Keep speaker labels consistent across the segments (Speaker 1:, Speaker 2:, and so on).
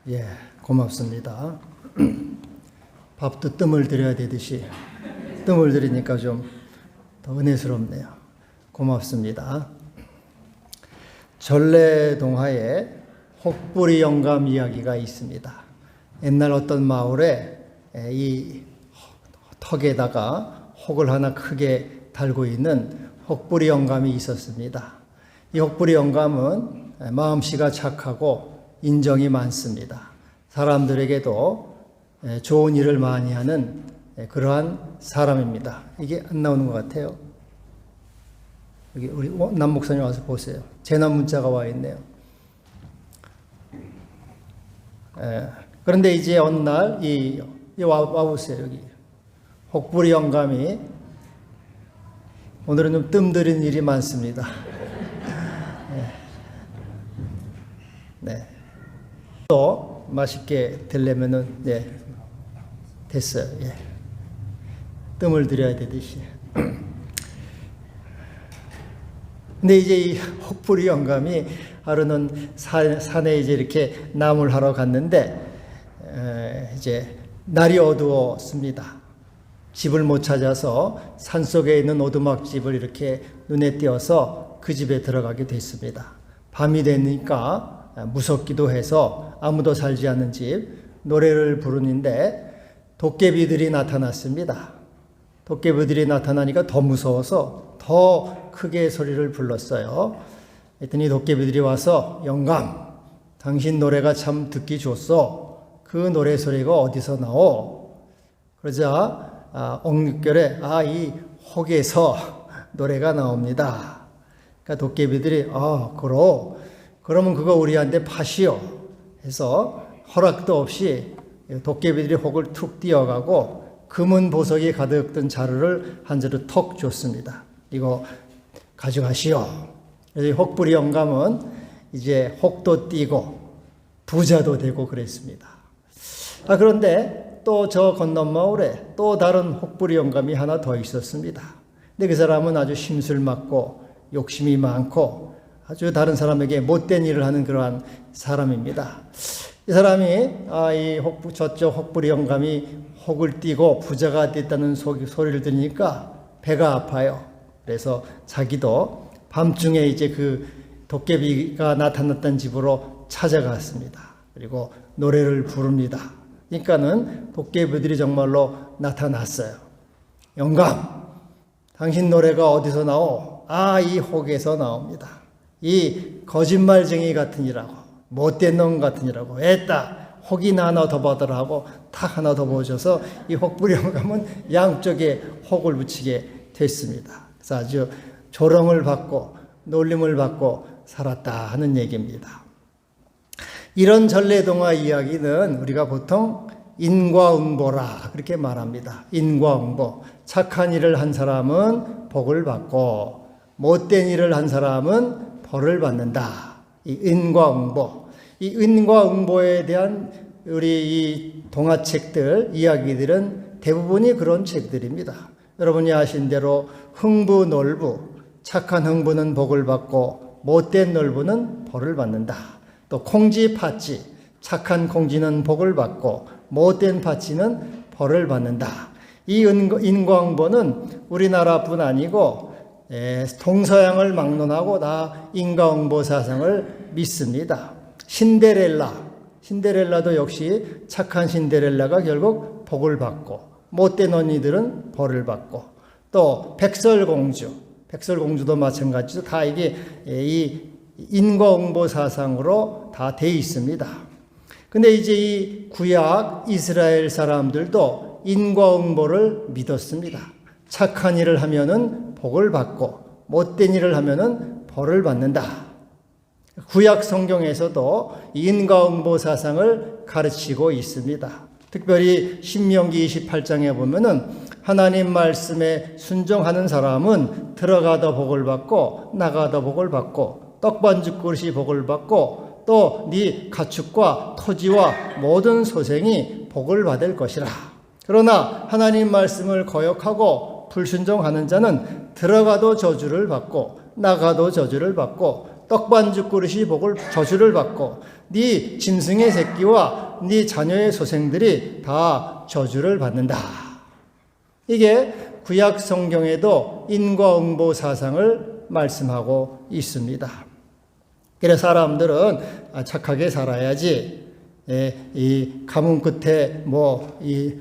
Speaker 1: 예, 고맙습니다. 밥도 뜸을 들여야 되듯이 뜸을 들이니까 좀 더 은혜스럽네요. 고맙습니다. 전래동화에 혹부리 영감 이야기가 있습니다. 옛날 어떤 마을에 이 턱에다가 혹을 하나 크게 달고 있는 혹부리 영감이 있었습니다. 이 혹부리 영감은 마음씨가 착하고 인정이 많습니다. 사람들에게도 좋은 일을 많이 하는 그러한 사람입니다. 이게 안 나오는 것 같아요. 여기 우리 남 목사님 와서 보세요. 재난 문자가 와 있네요. 그런데 이제 어느 날 와보세요. 여기 혹부리 영감이 오늘은 좀 뜸들인 일이 많습니다. 네. 또 맛있게 되려면은 됐어요. 예. 뜸을 들여야 되듯이. 근데 이제 이 혹부리 영감이 하루는 산에 이제 이렇게 나무를 하러 갔는데 이제 날이 어두웠습니다. 집을 못 찾아서 산속에 있는 오두막집을 이렇게 눈에 띄어서 그 집에 들어가게 됐습니다. 밤이 되니까 무섭기도 해서 아무도 살지 않는 집 노래를 부르는데 도깨비들이 나타났습니다. 도깨비들이 나타나니까 더 무서워서 더 크게 소리를 불렀어요. 했더니 도깨비들이 와서 영감, 당신 노래가 참 듣기 좋소. 그 노래 소리가 어디서 나오? 그러자 옥육결에 이 혹에서 노래가 나옵니다. 그러니까 도깨비들이 그러면 그거 우리한테 파시오 해서 허락도 없이 도깨비들이 혹을 툭 뛰어가고 금은 보석이 가득 든 자루를 한 자루 턱 줬습니다. 이거 가져가시오. 그래서 혹부리 영감은 이제 혹도 띄고 부자도 되고 그랬습니다. 그런데 또 저 건넌 마을에 또 다른 혹부리 영감이 하나 더 있었습니다. 근데 그 사람은 아주 심술맞고 욕심이 많고 아주 다른 사람에게 못된 일을 하는 그러한 사람입니다. 이 사람이 저쪽 혹부리 영감이 혹을 띄고 부자가 됐다는 소리를 들으니까 배가 아파요. 그래서 자기도 밤중에 이제 그 도깨비가 나타났던 집으로 찾아갔습니다. 그리고 노래를 부릅니다. 그러니까는 도깨비들이 정말로 나타났어요. 영감, 당신 노래가 어디서 나오? 이 혹에서 나옵니다. 이 거짓말쟁이 같으니라고, 못된 놈 같으니라고, 혹이나 하나 더 받으라고 탁 하나 더 보셔서 이 혹부리 영감은 양쪽에 혹을 붙이게 됐습니다. 그래서 아주 조롱을 받고 놀림을 받고 살았다 하는 얘기입니다. 이런 전래동화 이야기는 우리가 보통 인과응보라 그렇게 말합니다. 인과응보. 착한 일을 한 사람은 복을 받고 못된 일을 한 사람은 벌을 받는다. 이 인과응보. 이 인과응보에 대한 우리 이 동화책들, 이야기들은 대부분이 그런 책들입니다. 여러분이 아신 대로 흥부놀부, 착한 흥부는 복을 받고 못된 놀부는 벌을 받는다. 또 콩쥐팥쥐, 착한 콩쥐는 복을 받고 못된 팥쥐는 벌을 받는다. 이 인과응보는 우리나라뿐 아니고 동서양을 막론하고 다 인과응보 사상을 믿습니다. 신데렐라도 역시 착한 신데렐라가 결국 복을 받고 못된 언니들은 벌을 받고 또 백설공주도 마찬가지로 다 이게 이 인과응보 사상으로 다 돼 있습니다. 근데 이제 이 구약 이스라엘 사람들도 인과응보를 믿었습니다. 착한 일을 하면은 복을 받고 못된 일을 하면은 벌을 받는다. 구약 성경에서도 인과응보 사상을 가르치고 있습니다. 특별히 신명기 28장에 보면은 하나님 말씀에 순종하는 사람은 들어가다 복을 받고 나가다 복을 받고 떡반죽 그릇이 복을 받고 또 네 가축과 토지와 모든 소생이 복을 받을 것이라. 그러나 하나님 말씀을 거역하고 불순종하는 자는 들어가도 저주를 받고 나가도 저주를 받고 떡반죽 그릇이 저주를 받고 네 짐승의 새끼와 네 자녀의 소생들이 다 저주를 받는다. 이게 구약 성경에도 인과응보 사상을 말씀하고 있습니다. 그래서 사람들은 착하게 살아야지, 이 가뭄 끝에 이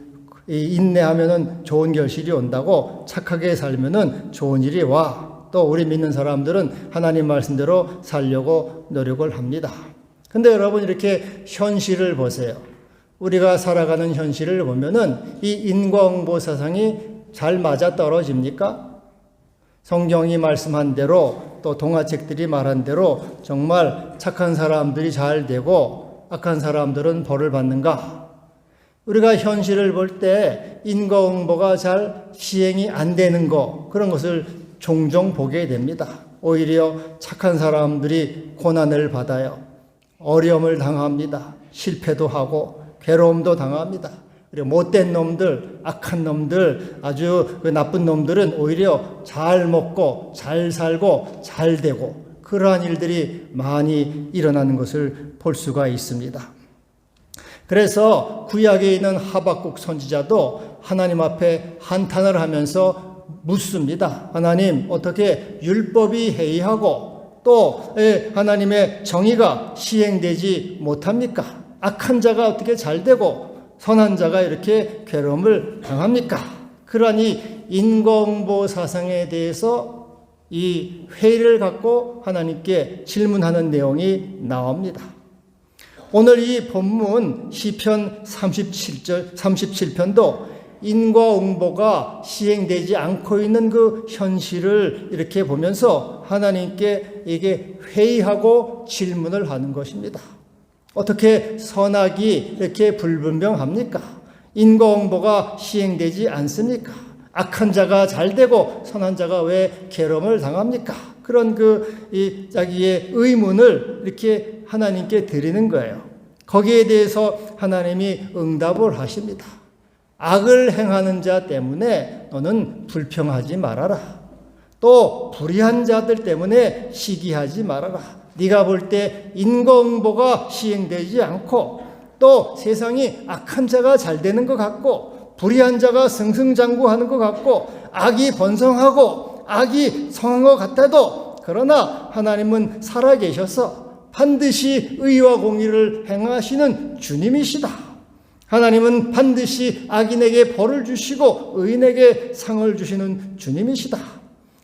Speaker 1: 인내하면은 좋은 결실이 온다고 착하게 살면은 좋은 일이 와. 또 우리 믿는 사람들은 하나님 말씀대로 살려고 노력을 합니다. 근데 여러분 이렇게 현실을 보세요. 우리가 살아가는 현실을 보면은 이 인과응보 사상이 잘 맞아 떨어집니까? 성경이 말씀한 대로 또 동화책들이 말한 대로 정말 착한 사람들이 잘 되고 악한 사람들은 벌을 받는가? 우리가 현실을 볼 때 인과응보가 잘 시행이 안 되는 그런 것을 종종 보게 됩니다. 오히려 착한 사람들이 고난을 받아요. 어려움을 당합니다. 실패도 하고 괴로움도 당합니다. 그리고 못된 놈들, 악한 놈들, 아주 나쁜 놈들은 오히려 잘 먹고 잘 살고 잘 되고 그러한 일들이 많이 일어나는 것을 볼 수가 있습니다. 그래서 구약에 있는 하박국 선지자도 하나님 앞에 한탄을 하면서 묻습니다. 하나님, 어떻게 율법이 해이하고 또 하나님의 정의가 시행되지 못합니까? 악한 자가 어떻게 잘 되고 선한 자가 이렇게 괴로움을 당합니까? 그러니 인과응보 사상에 대해서 이 회의를 갖고 하나님께 질문하는 내용이 나옵니다. 오늘 이 본문 시편 37편도 인과응보가 시행되지 않고 있는 그 현실을 이렇게 보면서 하나님께 이게 회의하고 질문을 하는 것입니다. 어떻게 선악이 이렇게 불분명합니까? 인과응보가 시행되지 않습니까? 악한 자가 잘 되고 선한 자가 왜 괴로움을 당합니까? 그런 자기의 의문을 이렇게 하나님께 드리는 거예요. 거기에 대해서 하나님이 응답을 하십니다. 악을 행하는 자 때문에 너는 불평하지 말아라. 또 불의한 자들 때문에 시기하지 말아라. 네가 볼 때 인과응보가 시행되지 않고 또 세상이 악한 자가 잘 되는 것 같고 불의한 자가 승승장구하는 것 같고 악이 번성하고 악이 성한 것 같아도 그러나 하나님은 살아계셔서 반드시 의와 공의를 행하시는 주님이시다. 하나님은 반드시 악인에게 벌을 주시고 의인에게 상을 주시는 주님이시다.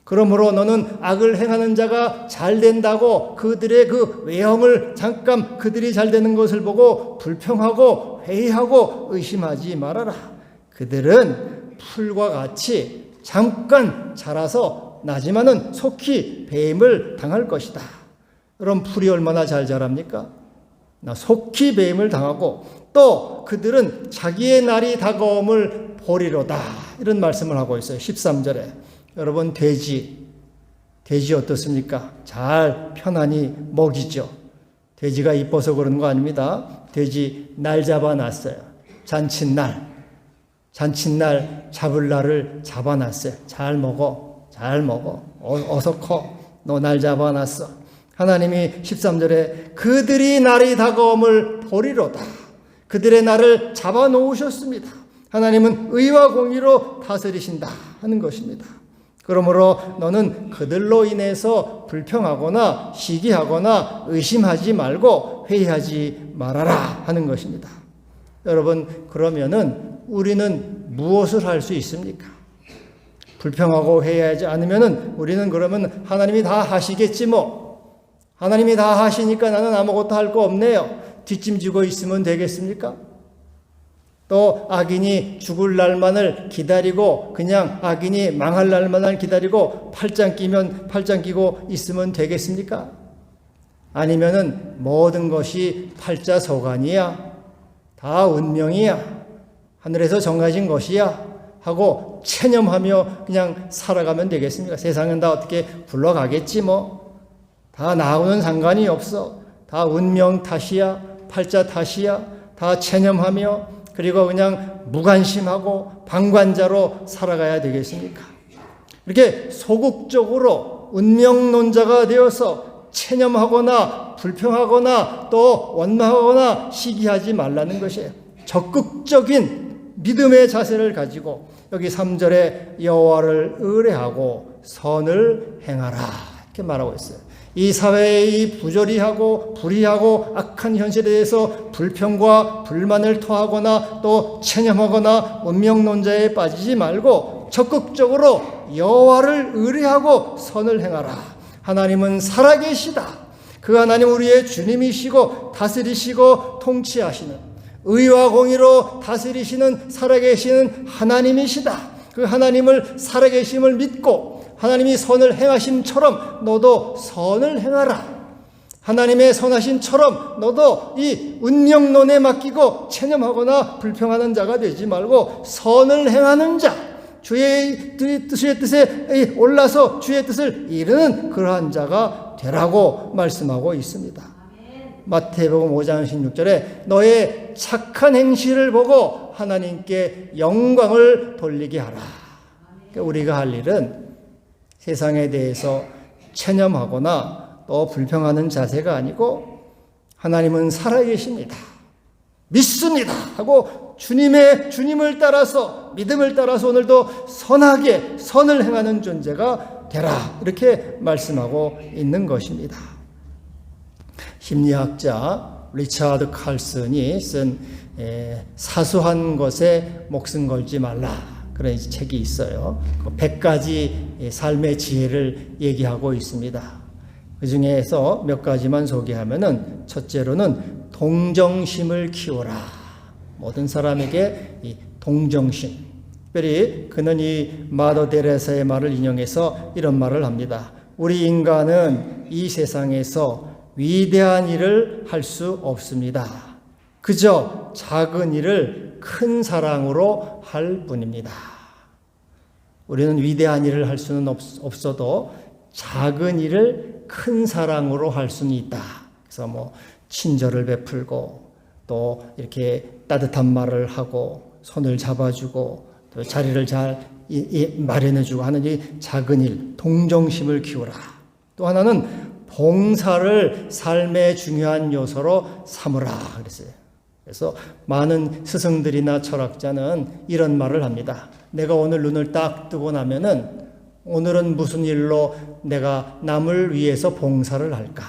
Speaker 1: 그러므로 너는 악을 행하는 자가 잘 된다고 그들의 그 외형을 잠깐 그들이 잘 되는 것을 보고 불평하고 회의하고 의심하지 말아라. 그들은 풀과 같이 잠깐 자라서 나지만은 속히 배임을 당할 것이다. 그럼 풀이 얼마나 잘 자랍니까? 속히 배임을 당하고 또 그들은 자기의 날이 다가옴을 보리로다. 이런 말씀을 하고 있어요. 13절에. 여러분 돼지 어떻습니까? 잘 편안히 먹이죠. 돼지가 이뻐서 그러는 거 아닙니다. 돼지 날 잡아놨어요. 잔칫날 잡을 날을 잡아놨어요. 잘 먹어 어서 커. 너 날 잡아놨어. 하나님이 13절에 그들이 날이 다가옴을 보리로다. 그들의 날을 잡아놓으셨습니다. 하나님은 의와 공의로 다스리신다 하는 것입니다. 그러므로 너는 그들로 인해서 불평하거나 시기하거나 의심하지 말고 회의하지 말아라 하는 것입니다. 여러분, 그러면은 우리는 무엇을 할 수 있습니까? 불평하고 회의하지 않으면은 우리는 그러면 하나님이 다 하시겠지 뭐. 하나님이 다 하시니까 나는 아무것도 할 거 없네요. 뒷짐지고 있으면 되겠습니까? 또 악인이 죽을 날만을 기다리고 그냥 악인이 망할 날만을 기다리고 팔짱 끼고 있으면 되겠습니까? 아니면은 모든 것이 팔자소관이야. 다 운명이야. 하늘에서 정해진 것이야. 하고 체념하며 그냥 살아가면 되겠습니까? 세상은 다 어떻게 굴러가겠지 뭐. 다 나하고는 상관이 없어. 다 운명 탓이야. 팔자 탓이야. 다 체념하며 그리고 그냥 무관심하고 방관자로 살아가야 되겠습니까? 이렇게 소극적으로 운명론자가 되어서 체념하거나 불평하거나 또 원망하거나 시기하지 말라는 것이에요. 적극적인 믿음의 자세를 가지고 여기 3절에 여호와를 의뢰하고 선을 행하라 이렇게 말하고 있어요. 이 사회의 부조리하고 불의하고 악한 현실에 대해서 불평과 불만을 토하거나 또 체념하거나 운명론자에 빠지지 말고 적극적으로 여호와를 의뢰하고 선을 행하라. 하나님은 살아계시다. 그 하나님 우리의 주님이시고 다스리시고 통치하시는 의와 공의로 다스리시는 살아계시는 하나님이시다. 그 하나님을 살아계심을 믿고 하나님이 선을 행하심처럼 너도 선을 행하라. 하나님의 선하심처럼 너도 이 운명론에 맡기고 체념하거나 불평하는 자가 되지 말고 선을 행하는 자, 주의 뜻에 올라서 주의 뜻을 이루는 그러한 자가 되라고 말씀하고 있습니다. 마태복음 5장 16절에 너의 착한 행실을 보고 하나님께 영광을 돌리게 하라. 그러니까 우리가 할 일은 세상에 대해서 체념하거나 또 불평하는 자세가 아니고 하나님은 살아계십니다. 믿습니다. 하고 주님을 따라서 믿음을 따라서 오늘도 선하게 선을 행하는 존재가 되라. 이렇게 말씀하고 있는 것입니다. 심리학자 리차드 칼슨이 쓴 사소한 것에 목숨 걸지 말라. 그런 책이 있어요. 100가지 삶의 지혜를 얘기하고 있습니다. 그 중에서 몇 가지만 소개하면은 첫째로는 동정심을 키워라. 모든 사람에게 이 동정심. 특별히 그는 이 마더 데레사의 말을 인용해서 이런 말을 합니다. 우리 인간은 이 세상에서 위대한 일을 할 수 없습니다. 그저 작은 일을 큰 사랑으로 할 뿐입니다. 우리는 위대한 일을 할 수는 없어도 작은 일을 큰 사랑으로 할 수는 있다. 그래서 뭐 친절을 베풀고 또 이렇게 따뜻한 말을 하고 손을 잡아주고 또 자리를 잘 마련해주고 하는 이 작은 일, 동정심을 키우라. 또 하나는 봉사를 삶의 중요한 요소로 삼으라 그랬어요. 그래서 많은 스승들이나 철학자는 이런 말을 합니다. 내가 오늘 눈을 딱 뜨고 나면은 오늘은 무슨 일로 내가 남을 위해서 봉사를 할까?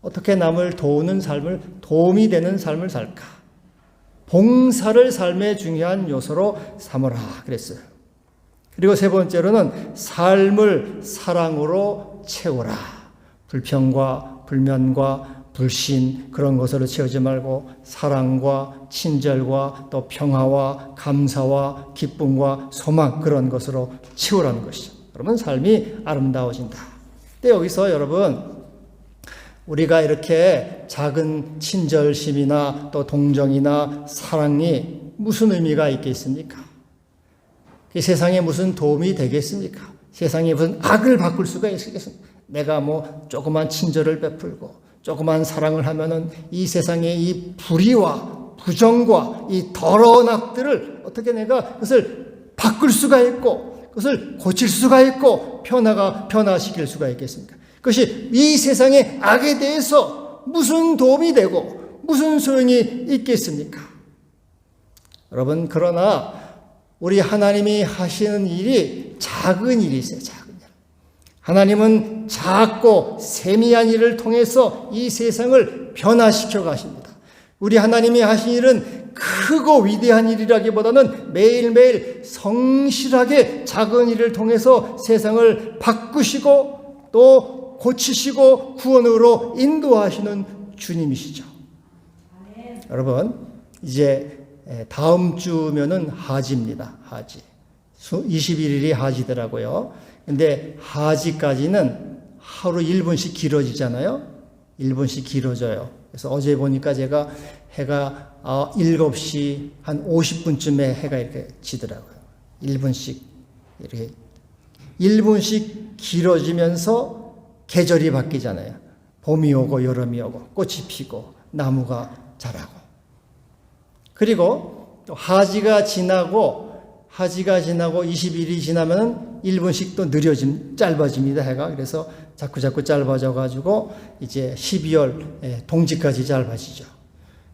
Speaker 1: 어떻게 남을 도우는 삶을, 도움이 되는 삶을 살까? 봉사를 삶의 중요한 요소로 삼으라 그랬어요. 그리고 세 번째로는 삶을 사랑으로 채우라. 불평과 불면과 불신 그런 것으로 채우지 말고 사랑과 친절과 또 평화와 감사와 기쁨과 소망 그런 것으로 채우라는 것이죠. 그러면 삶이 아름다워진다. 근데 여기서 여러분 우리가 이렇게 작은 친절심이나 또 동정이나 사랑이 무슨 의미가 있겠습니까? 이 세상에 무슨 도움이 되겠습니까? 세상에 무슨 악을 바꿀 수가 있겠습니까? 내가 뭐 조그만 친절을 베풀고 조그만 사랑을 하면은 이 세상의 이 불의와 부정과 이 더러운 악들을 어떻게 내가 그것을 바꿀 수가 있고 그것을 고칠 수가 있고 변화시킬 수가 있겠습니까? 그것이 이 세상의 악에 대해서 무슨 도움이 되고 무슨 소용이 있겠습니까? 여러분 그러나 우리 하나님이 하시는 일이 작은 일이세요. 작은 일. 하나님은 작고 세미한 일을 통해서 이 세상을 변화시켜 가십니다. 우리 하나님이 하신 일은 크고 위대한 일이라기보다는 매일매일 성실하게 작은 일을 통해서 세상을 바꾸시고 또 고치시고 구원으로 인도하시는 주님이시죠. 여러분 이제 다음 주면은 하지입니다. 하지. 21일이 하지더라고요. 근데 하지까지는 하루 1분씩 길어지잖아요. 1분씩 길어져요. 그래서 어제 보니까 제가 해가 7시 한 50분쯤에 해가 이렇게 지더라고요. 1분씩 이렇게 1분씩 길어지면서 계절이 바뀌잖아요. 봄이 오고 여름이 오고 꽃이 피고 나무가 자라고. 그리고 또 하지가 지나고 20일이 지나면은 1분씩 또 짧아집니다, 해가. 그래서 자꾸 짧아져가지고 이제 12월 동지까지 짧아지죠.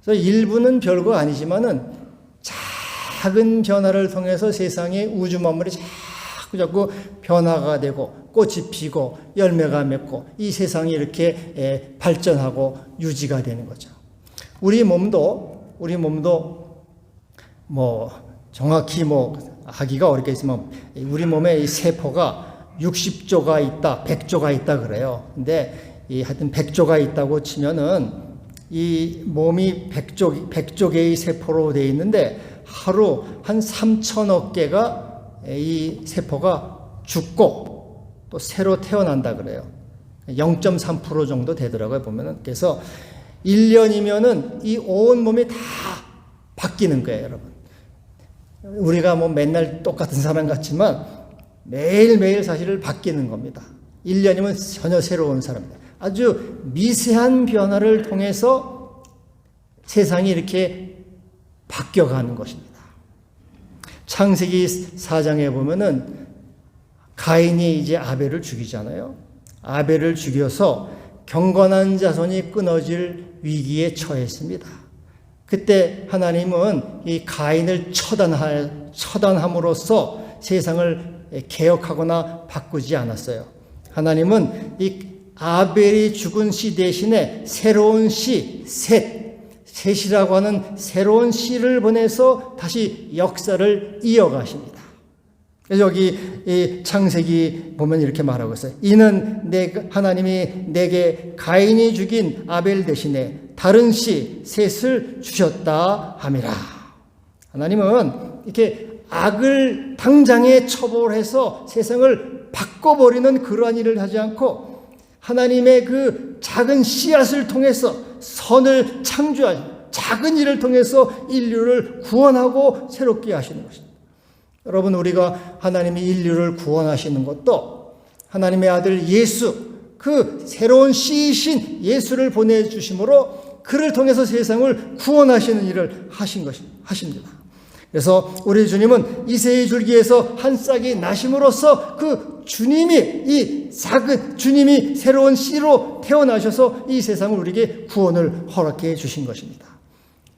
Speaker 1: 그래서 1분은 별거 아니지만은 작은 변화를 통해서 세상의 우주 만물이 자꾸 변화가 되고 꽃이 피고 열매가 맺고 이 세상이 이렇게 발전하고 유지가 되는 거죠. 우리 몸도 뭐 정확히 하기가 어렵겠지만 우리 몸에 이 세포가 60조가 있다, 100조가 있다 그래요. 근데 하여튼 100조가 있다고 치면은 이 몸이 100조 개의 세포로 되어 있는데 하루 한 3천억 개가 이 세포가 죽고 또 새로 태어난다 그래요. 0.3% 정도 되더라고요, 보면은. 그래서 1년이면은 이 온 몸이 다 바뀌는 거예요, 여러분. 우리가 맨날 똑같은 사람 같지만 매일매일 사실을 바뀌는 겁니다. 1년이면 전혀 새로운 사람입니다. 아주 미세한 변화를 통해서 세상이 이렇게 바뀌어가는 것입니다. 창세기 4장에 보면은 가인이 이제 아벨을 죽이잖아요. 아벨을 죽여서 경건한 자손이 끊어질 위기에 처했습니다. 그때 하나님은 이 가인을 처단함으로써 세상을 개혁하거나 바꾸지 않았어요. 하나님은 이 아벨이 죽은 씨 대신에 새로운 씨, 셋이라고 하는 새로운 씨를 보내서 다시 역사를 이어가십니다. 그래서 여기 이 창세기 보면 이렇게 말하고 있어요. 이는 하나님이 내게 가인이 죽인 아벨 대신에 다른 씨 셋을 주셨다 함이라. 하나님은 이렇게 악을 당장에 처벌해서 세상을 바꿔버리는 그러한 일을 하지 않고 하나님의 그 작은 씨앗을 통해서 선을 창조하시고 작은 일을 통해서 인류를 구원하고 새롭게 하시는 것입니다. 여러분, 우리가 하나님이 인류를 구원하시는 것도 하나님의 아들 예수, 그 새로운 씨이신 예수를 보내주심으로 그를 통해서 세상을 구원하시는 일을 하십니다. 그래서 우리 주님은 이새의 줄기에서 한 싹이 나심으로써 그 주님이 주님이 새로운 씨로 태어나셔서 이 세상을 우리에게 구원을 허락해 주신 것입니다.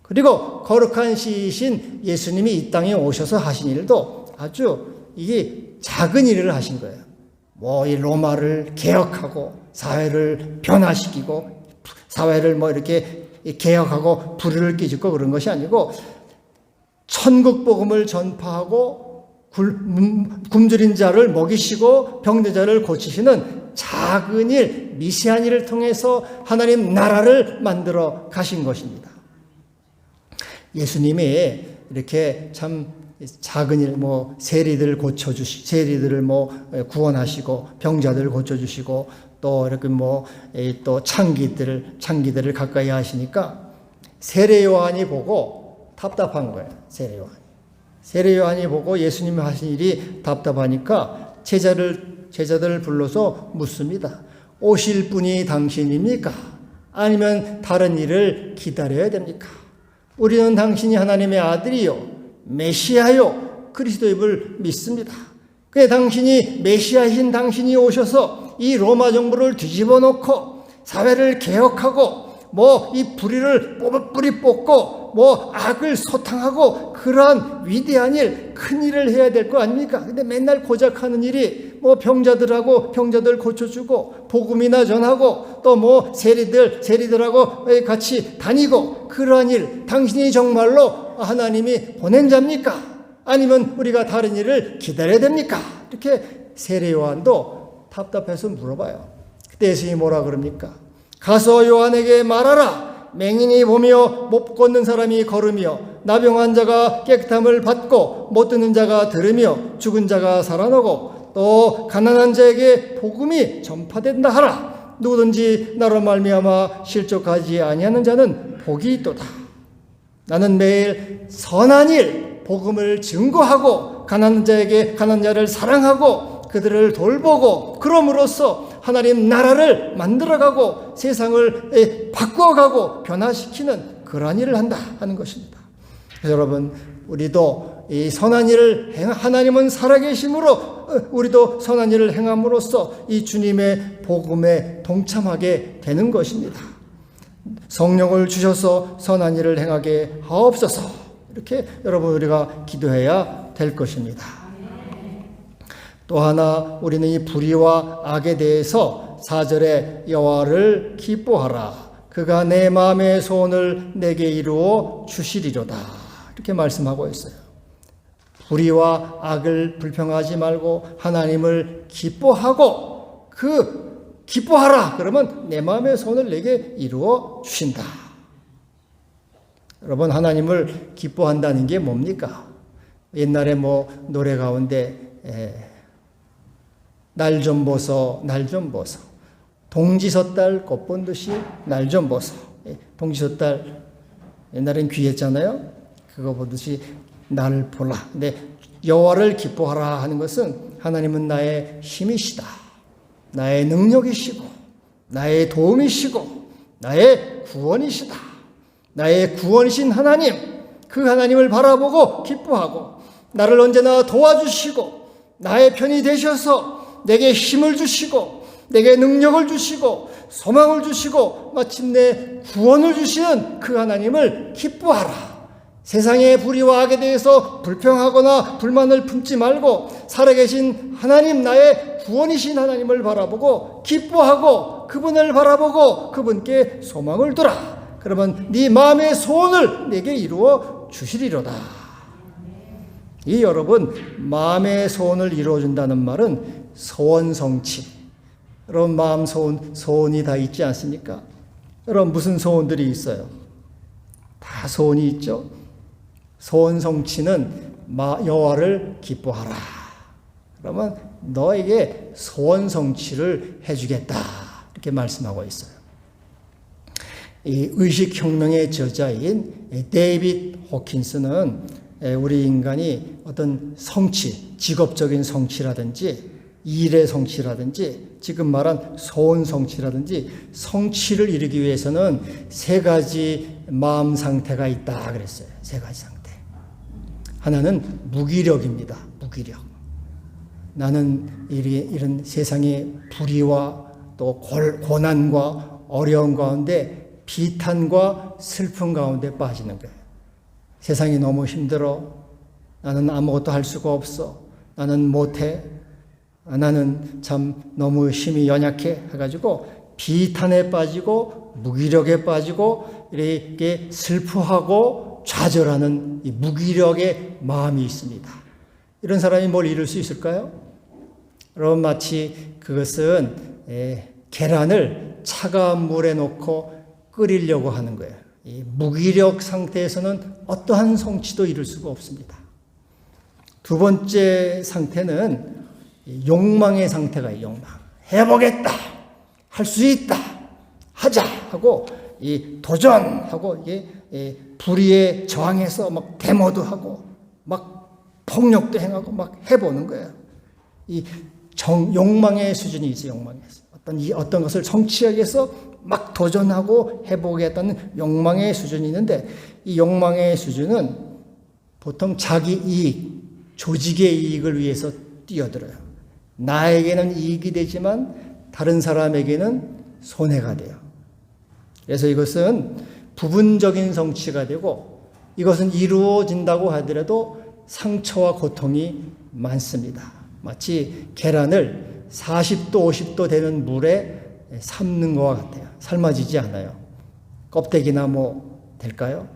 Speaker 1: 그리고 거룩한 씨이신 예수님이 이 땅에 오셔서 하신 일도 아주 이게 작은 일을 하신 거예요. 이 로마를 개혁하고 사회를 변화시키고 사회를 이렇게 개혁하고 불의를 끼짓고 그런 것이 아니고 천국 복음을 전파하고 굶주린 자를 먹이시고 병든 자를 고치시는 작은 일, 미세한 일을 통해서 하나님 나라를 만들어 가신 것입니다. 예수님이 이렇게 참 작은 일, 세리들을 세리들을 구원하시고 병자들을 고쳐주시고 또 이렇게 또 창기들을 가까이 하시니까 세례 요한이 보고 답답한 거예요. 세례 요한이 보고 예수님이 하신 일이 답답하니까 제자들을 불러서 묻습니다. 오실 분이 당신입니까? 아니면 다른 일을 기다려야 됩니까? 우리는 당신이 하나님의 아들이요 메시아요 그리스도임을 믿습니다. 그래 당신이 메시아이신 당신이 오셔서 이 로마 정부를 뒤집어 놓고 사회를 개혁하고 이 불의를 뿌리 뽑고 악을 소탕하고 그러한 위대한 일, 큰 일을 해야 될 거 아닙니까? 근데 맨날 고작 하는 일이 병자들 고쳐주고 복음이나 전하고 또 세리들하고 같이 다니고 그러한 일, 당신이 정말로 하나님이 보낸 자입니까? 아니면 우리가 다른 일을 기다려야 됩니까? 이렇게 세례 요한도 답답해서 물어봐요. 그때 예수님이 뭐라 그럽니까? 가서 요한에게 말하라. 맹인이 보며 못 걷는 사람이 걸으며 나병한 자가 깨끗함을 받고 못 듣는 자가 들으며 죽은 자가 살아나고 또 가난한 자에게 복음이 전파된다 하라. 누구든지 나로 말미암아 실족하지 아니하는 자는 복이 있도다. 나는 매일 선한 일, 복음을 증거하고 가난한 자를 사랑하고 그들을 돌보고 그럼으로써 하나님 나라를 만들어가고 세상을 바꾸어가고 변화시키는 그러한 일을 한다 하는 것입니다. 그래서 여러분 우리도 이 선한 일을 하나님은 살아계심으로 우리도 선한 일을 행함으로써 이 주님의 복음에 동참하게 되는 것입니다. 성령을 주셔서 선한 일을 행하게 하옵소서. 이렇게 여러분 우리가 기도해야 될 것입니다. 또 하나 우리는 이 불의와 악에 대해서 4절에 여호와를 기뻐하라. 그가 내 마음의 소원을 내게 이루어 주시리로다. 이렇게 말씀하고 있어요. 불의와 악을 불평하지 말고 하나님을 기뻐하고 기뻐하라. 그러면 내 마음의 소원을 내게 이루어 주신다. 여러분 하나님을 기뻐한다는 게 뭡니까? 옛날에 노래 가운데 날 좀 보소 날 좀 보소 동지섣달 꽃 본 듯이 날 좀 보소. 동지섣달 옛날엔 귀했잖아요. 그거 보듯이 날 보라. 근데 여호와를 기뻐하라 하는 것은 하나님은 나의 힘이시다. 나의 능력이시고 나의 도움이시고 나의 구원이시다. 나의 구원이신 하나님, 그 하나님을 바라보고 기뻐하고 나를 언제나 도와주시고 나의 편이 되셔서 내게 힘을 주시고 내게 능력을 주시고 소망을 주시고 마침내 구원을 주시는 그 하나님을 기뻐하라. 세상의 불의와 악에 대해서 불평하거나 불만을 품지 말고 살아계신 하나님, 나의 구원이신 하나님을 바라보고 기뻐하고 그분을 바라보고 그분께 소망을 두라. 그러면 네 마음의 소원을 내게 이루어 주시리로다. 이 여러분 마음의 소원을 이루어 준다는 말은 소원성취. 여러분 마음 소원이 다 있지 않습니까? 여러분 무슨 소원들이 있어요? 다 소원이 있죠. 소원 성취는 여호와를 기뻐하라. 그러면 너에게 소원 성취를 해주겠다. 이렇게 말씀하고 있어요. 이 의식혁명의 저자인 데이빗 호킨스는 우리 인간이 어떤 성취, 직업적인 성취라든지 일의 성취라든지 지금 말한 소원 성취라든지 성취를 이루기 위해서는 3가지 마음 상태가 있다 그랬어요. 3가지 상태. 하나는 무기력입니다. 무기력. 나는 이런 세상의 불의와 또 고난과 어려움 가운데 비탄과 슬픔 가운데 빠지는 거예요. 세상이 너무 힘들어. 나는 아무것도 할 수가 없어. 나는 못해. 나는 참 너무 힘이 연약해 해가지고 비탄에 빠지고 무기력에 빠지고 이렇게 슬퍼하고 좌절하는 이 무기력의 마음이 있습니다. 이런 사람이 뭘 이룰 수 있을까요? 여러분 마치 그것은 계란을 차가운 물에 넣고 끓이려고 하는 거예요. 이 무기력 상태에서는 어떠한 성취도 이룰 수가 없습니다. 2번째 상태는 욕망의 상태가 욕망. 해보겠다. 할 수 있다. 하자 하고 이 도전하고 이게 불의에 저항해서 막 데모도 하고 막 폭력도 행하고 막 해보는 거예요. 이 욕망의 수준이 있어요. 욕망에서 어떤 것을 성취하기 위해서 막 도전하고 해보겠다는 욕망의 수준이 있는데 이 욕망의 수준은 보통 자기 이익, 조직의 이익을 위해서 뛰어들어요. 나에게는 이익이 되지만 다른 사람에게는 손해가 돼요. 그래서 이것은 부분적인 성취가 되고 이것은 이루어진다고 하더라도 상처와 고통이 많습니다. 마치 계란을 40도, 50도 되는 물에 삶는 것과 같아요. 삶아지지 않아요. 껍데기나 될까요?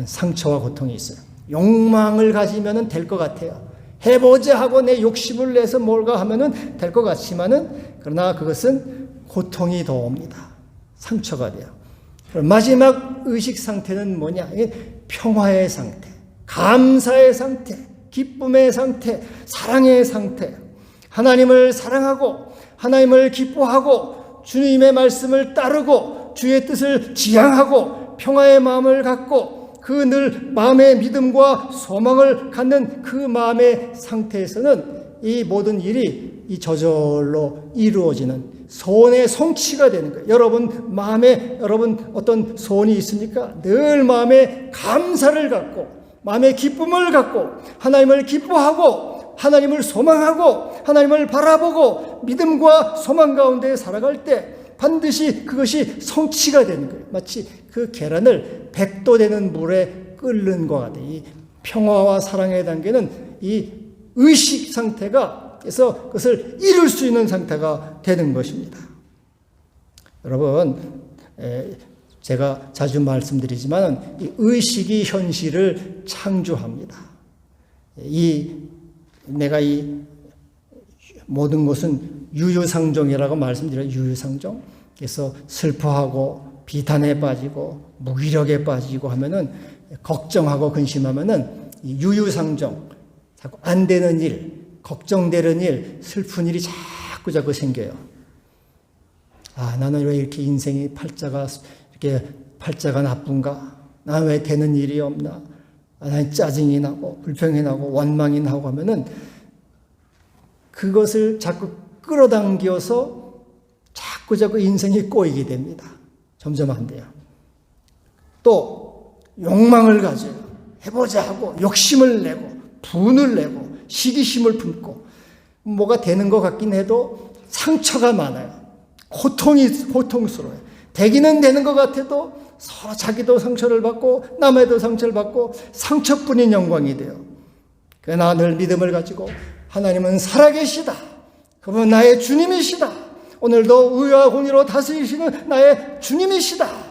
Speaker 1: 상처와 고통이 있어요. 욕망을 가지면 될 것 같아요. 해보자 하고 내 욕심을 내서 뭘가 하면은 될 것 같지만은 그러나 그것은 고통이 더 옵니다. 상처가 돼요. 마지막 의식 상태는 뭐냐? 평화의 상태, 감사의 상태, 기쁨의 상태, 사랑의 상태. 하나님을 사랑하고 하나님을 기뻐하고 주님의 말씀을 따르고 주의 뜻을 지향하고 평화의 마음을 갖고 그 늘 마음의 믿음과 소망을 갖는 그 마음의 상태에서는 이 모든 일이 이 저절로 이루어지는 소원의 성취가 되는 거예요. 여러분 어떤 소원이 있습니까? 늘 마음에 감사를 갖고 마음의 기쁨을 갖고 하나님을 기뻐하고 하나님을 소망하고 하나님을 바라보고 믿음과 소망 가운데 살아갈 때 반드시 그것이 성취가 되는 거예요. 마치 그 계란을 100도 되는 물에 끓는 것 같아요. 이 평화와 사랑의 단계는 이 의식 상태가 그래서 그것을 이룰 수 있는 상태가 되는 것입니다. 여러분, 제가 자주 말씀드리지만 이 의식이 현실을 창조합니다. 내가 이 모든 것은 유유상종이라고 말씀드려요. 유유상종. 그래서 슬퍼하고 비탄에 빠지고 무기력에 빠지고 하면은 걱정하고 근심하면은 이 유유상종, 자꾸 안 되는 일, 걱정되는 일, 슬픈 일이 자꾸 생겨요. 나는 왜 이렇게 인생이 팔자가 나쁜가? 나는 왜 되는 일이 없나? 나는 짜증이 나고 불평이 나고 원망이 나고 하면은 그것을 자꾸 끌어당겨서 자꾸 인생이 꼬이게 됩니다. 점점 안 돼요. 또 욕망을 가져요. 해보자 하고 욕심을 내고 분을 내고 시기심을 품고 뭐가 되는 것 같긴 해도 상처가 많아요. 고통스러워요. 되기는 되는 것 같아도 서로 자기도 상처를 받고 남에도 상처를 받고 상처뿐인 영광이 돼요. 그러나 늘 믿음을 가지고 하나님은 살아계시다. 그분은 나의 주님이시다. 오늘도 의와 공의로 다스리시는 나의 주님이시다.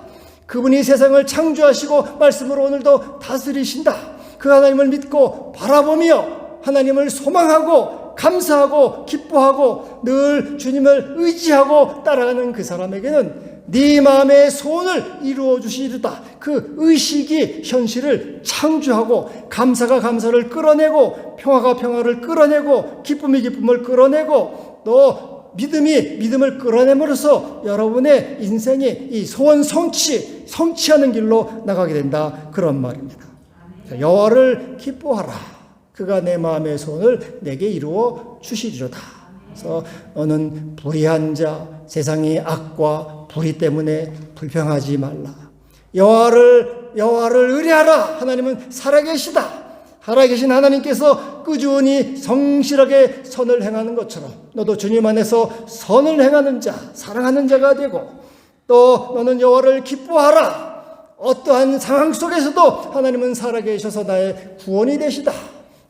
Speaker 1: 그분이 세상을 창조하시고 말씀으로 오늘도 다스리신다. 그 하나님을 믿고 바라보며 하나님을 소망하고 감사하고 기뻐하고 늘 주님을 의지하고 따라가는 그 사람에게는 네 마음의 소원을 이루어 주시리다. 그 의식이 현실을 창조하고 감사가 감사를 끌어내고 평화가 평화를 끌어내고 기쁨이 기쁨을 끌어내고 또 믿음이 믿음을 끌어내므로써 여러분의 인생이 이 소원 성취하는 길로 나가게 된다. 그런 말입니다. 여호와를 기뻐하라. 그가 내 마음의 소원을 내게 이루어 주시리로다. 그래서 너는 불의한 자, 세상의 악과 불의 때문에 불평하지 말라. 여호와를 의뢰하라. 하나님은 살아계시다. 살아계신 하나님께서 꾸준히 성실하게 선을 행하는 것처럼 너도 주님 안에서 선을 행하는 자, 사랑하는 자가 되고 또 너는 여호와를 기뻐하라. 어떠한 상황 속에서도 하나님은 살아계셔서 나의 구원이 되시다.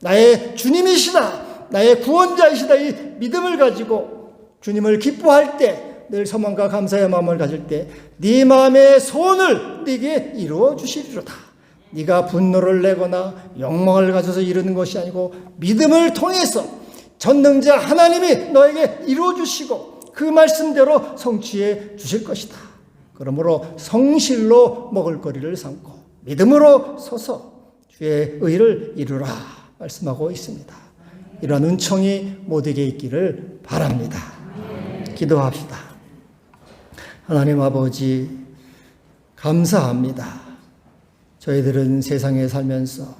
Speaker 1: 나의 주님이시다. 나의 구원자이시다. 이 믿음을 가지고 주님을 기뻐할 때 늘 소망과 감사의 마음을 가질 때 네 마음의 소원을 네게 이루어 주시리로다. 네가 분노를 내거나 욕망을 가져서 이루는 것이 아니고 믿음을 통해서 전능자 하나님이 너에게 이루어 주시고 그 말씀대로 성취해 주실 것이다. 그러므로 성실로 먹을거리를 삼고 믿음으로 서서 주의 의를 이루라 말씀하고 있습니다. 이런 은총이 모두에게 있기를 바랍니다. 기도합시다. 하나님 아버지 감사합니다. 저희들은 세상에 살면서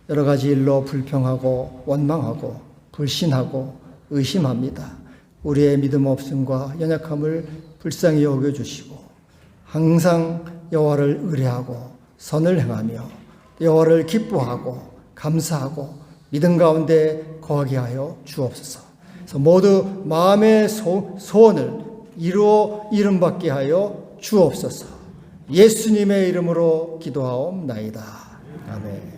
Speaker 1: 여러 가지 일로 불평하고 원망하고 불신하고 의심합니다. 우리의 믿음 없음과 연약함을 불쌍히 여겨주시고 항상 여호와를 의뢰하고 선을 행하며 여호와를 기뻐하고 감사하고 믿음 가운데 거하게 하여 주옵소서. 그래서 모두 마음의 소원을 이루어 이름받게 하여 주옵소서. 예수님의 이름으로 기도하옵나이다. 아멘.